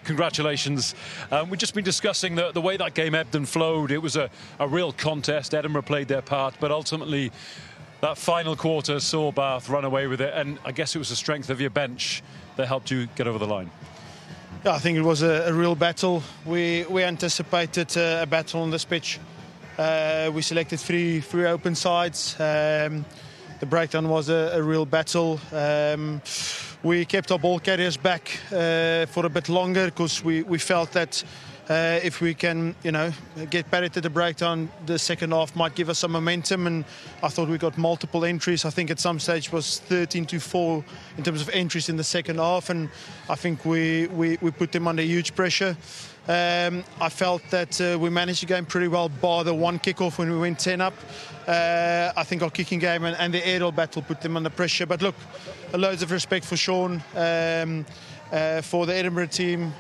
congratulations. We've just been discussing the way that game ebbed and flowed. It was a real contest. Edinburgh played their part, but ultimately that final quarter saw Bath run away with it, and I guess it was the strength of your bench that helped you get over the line. Yeah, I think it was a real battle. We anticipated a battle on this pitch. We selected three open sides. The breakdown was a real battle. We kept our ball carriers back for a bit longer because we felt that if we can, get better to the breakdown, the second half might give us some momentum. And I thought we got multiple entries. I think at some stage was 13-4 in terms of entries in the second half, and I think we put them under huge pressure. I felt that we managed the game pretty well, bar the one kickoff when we went 10 up. I think our kicking game and the aerial battle put them under pressure. But look, loads of respect for Sean, for the Edinburgh team.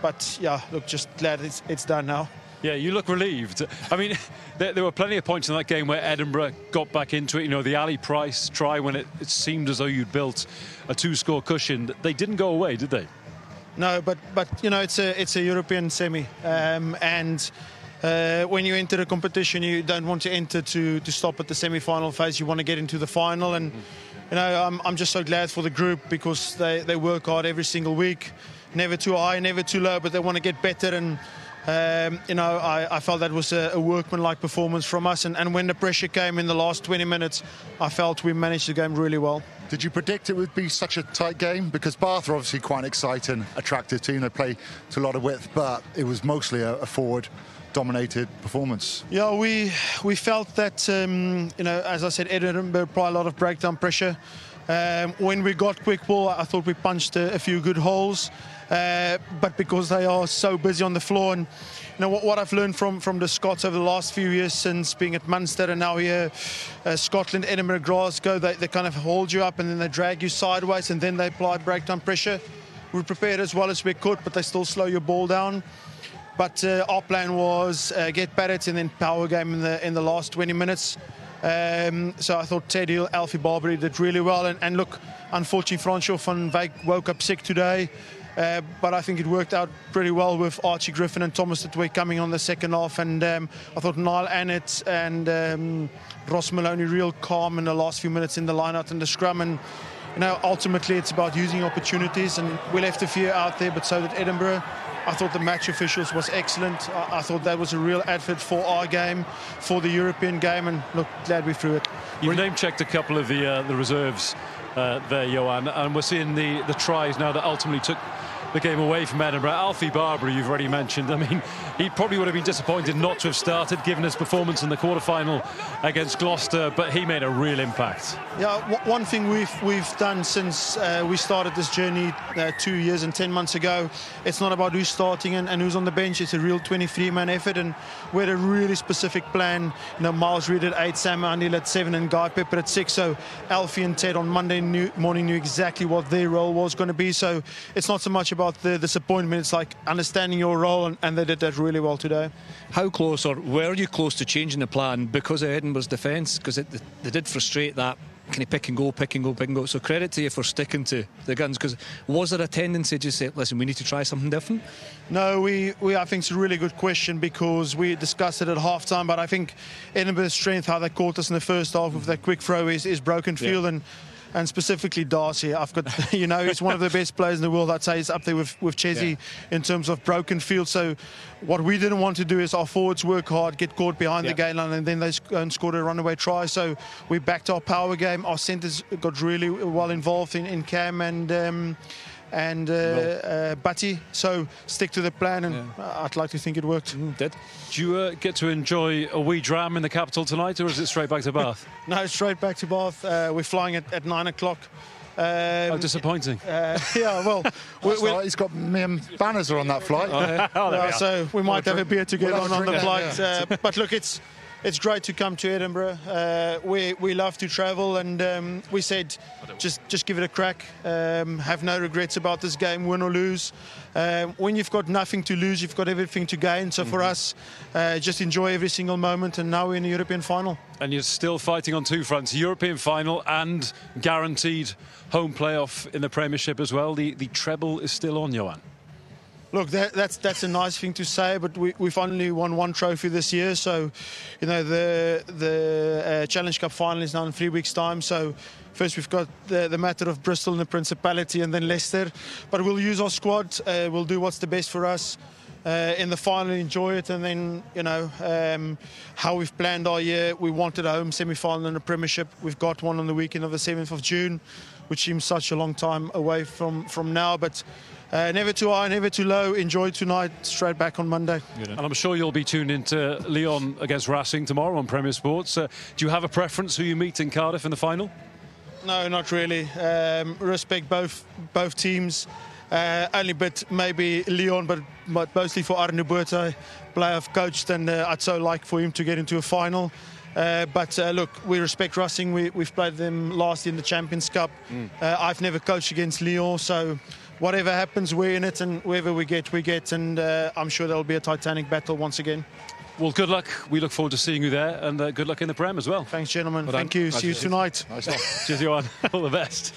But yeah, look, just glad it's done now. Yeah, you look relieved. I mean, there were plenty of points in that game where Edinburgh got back into it. The Ali Price try when it seemed as though you'd built a 2-score cushion. They didn't go away, did they? No, but it's a European semi, and when you enter a competition, you don't want to enter to stop at the semi-final phase. You want to get into the final, and I'm just so glad for the group because they work hard every single week, never too high, never too low, but they want to get better. And I felt that was a workmanlike performance from us. And when the pressure came in the last 20 minutes, I felt we managed the game really well. Did you predict it would be such a tight game? Because Bath are obviously quite an exciting, attractive team. They play to a lot of width, but it was mostly a forward-dominated performance. Yeah, we felt that, as I said, Edinburgh applied a lot of breakdown pressure. When we got quick ball, I thought we punched a few good holes. But because they are so busy on the floor, and what I've learned from the Scots over the last few years since being at Munster and now here, Scotland, Edinburgh, Glasgow, they kind of hold you up and then they drag you sideways and then they apply breakdown pressure. We prepared as well as we could, but they still slow your ball down. But our plan was get Barrett and then power game in the last 20 minutes. So I thought Ted Hill, Alfie Barbary did really well. And look, unfortunately, Francois van Wyk woke up sick today. But I think it worked out pretty well with Archie Griffin and Thomas Tatoe coming on the second half. And I thought Niall Annett and Ross Maloney real calm in the last few minutes in the line-out and the scrum. And ultimately it's about using opportunities. And we left a few out there, but so did Edinburgh. I thought the match officials was excellent. I thought that was a real advert for our game, for the European game. And look, glad we threw it. You've name-checked a couple of the reserves there, Johann, and we're seeing the tries now that ultimately took the game away from Edinburgh. Alfie Barbary, you've already mentioned. I mean, he probably would have been disappointed not to have started, given his performance in the quarter-final against Gloucester, but he made a real impact. Yeah, one thing we've done since we started this journey 2 years and 10 months ago, it's not about who's starting and who's on the bench. It's a real 23-man effort, and we had a really specific plan. Miles Reid at 8, Sam Andil at 7, and Guy Pepper at 6. So Alfie and Ted on Monday morning knew exactly what their role was going to be. So it's not so much about the disappointment, it's like understanding your role, and they did that really well today. How close, or were you close to changing the plan because of Edinburgh's defence? Because they did frustrate that kind of pick and go. So credit to you for sticking to the guns. Because was there a tendency to say, listen, we need to try something different? No, I think it's a really good question because we discussed it at half-time, but I think Edinburgh's strength, how they caught us in the first half with that quick throw is broken field. Yeah. And specifically Darcy, I've got, he's one of the best players in the world. I'd say he's up there with Chesney in terms of broken field. So what we didn't want to do is our forwards work hard, get caught behind the game line, and then they scored a runaway try. So we backed our power game. Our centres got really well involved in Cam and Batty. So stick to the plan, and I'd like to think it worked. Did. Do you get to enjoy a wee dram in the capital tonight, or is it straight back to Bath? No, straight back to Bath. We're flying at 9 o'clock. How disappointing. Yeah, well, he's got me and Banners are on that flight. So we might have a beer together on the flight. But look, it's great to come to Edinburgh. We love to travel, and we said just give it a crack. Have no regrets about this game, win or lose. When you've got nothing to lose, you've got everything to gain. So for us, just enjoy every single moment. And now we're in the European final. And you're still fighting on two fronts: European final and guaranteed home playoff in the Premiership as well. The treble is still on, Johann. Look, that's a nice thing to say, but we've only won one trophy this year. So, you know, the Challenge Cup final is now in 3 weeks' time. So, first we've got the matter of Bristol and the Principality, and then Leicester. But we'll use our squad. We'll do what's the best for us in the final, enjoy it, and then, you know, how we've planned our year. We wanted a home semi-final in the Premiership. We've got one on the weekend of the 7th of June, which seems such a long time away from now, but. Never too high, never too low. Enjoy tonight, straight back on Monday. And I'm sure you'll be tuned into Lyon against Racing tomorrow on Premier Sports. Do you have a preference who you meet in Cardiff in the final? No, not really. Respect both teams. Only bit maybe Lyon, but mostly for Arne Boerta, player I've coached, and I'd so like for him to get into a final. But look, we respect Racing. We've played them last year in the Champions Cup. I've never coached against Lyon, so whatever happens, we're in it, and whoever we get, and I'm sure there'll be a titanic battle once again. Well, good luck. We look forward to seeing you there, and good luck in the Prem as well. Thanks, gentlemen. Well Thank you. See you tonight. Nice one. Cheers, Johan. All the best.